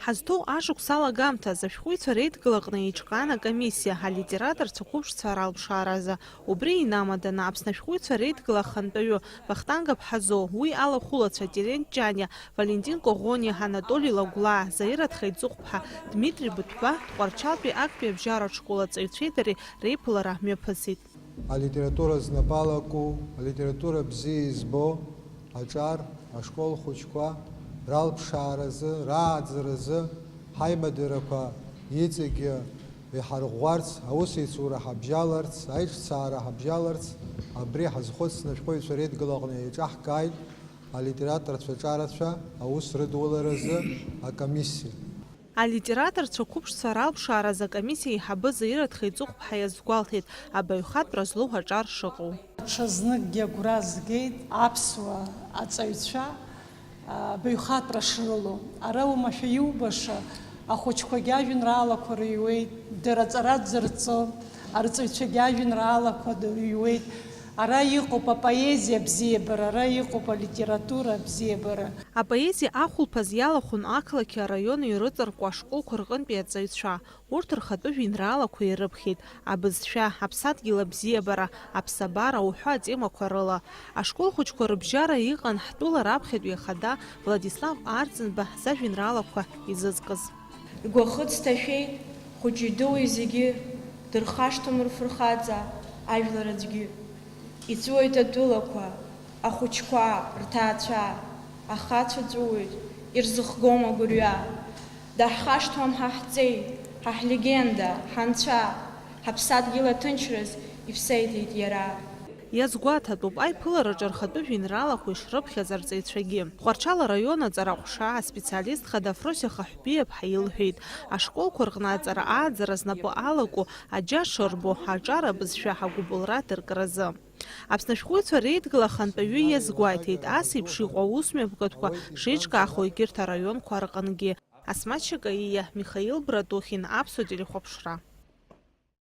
Ҳазҭоу ашықәс алагамҭаз ашәҟәыҩҩцәа реидгылаҟны еиҿкаан акомиссиа алитераторцәа қәыԥшцәа ралԥшааразы. Убри инамаданы Аԥсны ашәҟәыҩҩцәа реидгыла ахантәаҩы Вахтанг Аԥҳазоу, уи алахәылацәа Терент Ҷаниа, Валентин Коӷониа, Анатоли Лагәлаа, Заира Ҭхеиҵыхәԥҳа, Дмитри Быҭәба, Тҟәарчалтәи актәи абжьаратә школ аҵаҩцәеи дареи реиԥылара мҩаԥысит. Алитература знапалаку, алитература бзиа избо, аҿар, ашкол хәыҷқәа ралԥшааразы, рааӡаразы, ҳаимадарақәа иҵегьы иҳарӷәӷәарц, аусеицура ҳабжьаларц, аиҿцаара ҳабжьаларц, абри ҳазхәыцны ашәҟәыҩҩцәа реидгылаҟны еиҿаҳкааит алитераторцәа ҿарацәа аус рыдуаларазы акомиссиа. Алитераторцәа қәыԥшцәа ралԥшаараз акомиссиа еиҳабы Заира Ҭхеиҵыхәԥҳа иазгәалҭеит абаҩхатәра злоу аҿар шыҟоу. Ҽазныкгьы агәра згеит аԥсуа аҵаҩцәа баҩхатәра шрылоу. Ара уамашәа иубаша ахәыҷқәагьы ажәеинраалақәа рыҩуеит, дара аҵара дзырҵо арҵаҩцәагьы ажәеинраалақәа рыҩуеит. Ара иҟоуп апоезиа бзиабара, ара иҟоуп алитература бзиабара. Апоезиа ахәылԥаз иалахәын ақалақьи араиони ирыҵаркуа ашколқәа рҟынтәи аҵаҩцәа. Урҭ рхатәы жәеинраалақәа ирыԥхьеит абызшәа, аԥсадгьыл абзиабара, аԥсабара уҳәа атемақәа рыла. Ашкол хәыҷқәа рыбжьара иҟан ҳтәыла раԥхьатәи ахада Владислав Арӡынба зажәеинраалақәа изызкыз. Игәахыц ҭашәеит, хәыҷи-дуи зегьы, дырхашҭуам рфырхаҵа, ажәлар аӡәгьы. Иҵуеит атәылақәа, ахәыҷқәа, рҭаацәа, ахацәа ҵәуеит, ирзыхгом агәырҩа. Даҳхашҭуам ҳаҳҵеи, ҳаҳлегенда, ҳанцәа, ҳаԥсадгьыл аҭынчраз ивсеиҭеит иара. Иазгәаҭатәуп аиԥылараҿы рхатәы жәеинраалақәа ишрыԥхьаз арҵаҩцәагьы. Тҟәарчал араион аҵараҟәша аспециалист хада Фросиа Хахәбиаԥҳа илҳәеит, ашколқәа рҟны аҵара ааӡара знапы алаку аџьа шырбо аҿар абызшәа ҳагәыбылра дыркразы. Аԥсны ашәҟәыҩҩцәа реидгыла ахантәаҩы иазгәаҭеит, ас еиԥш иҟоу аусмҩаԥгатәқәа шеиҿкаахо егьырҭ араионқәа рҟынгьы. Асмат Шьакаиа, Михаил Братухин, Аԥсуа телехәаԥшра.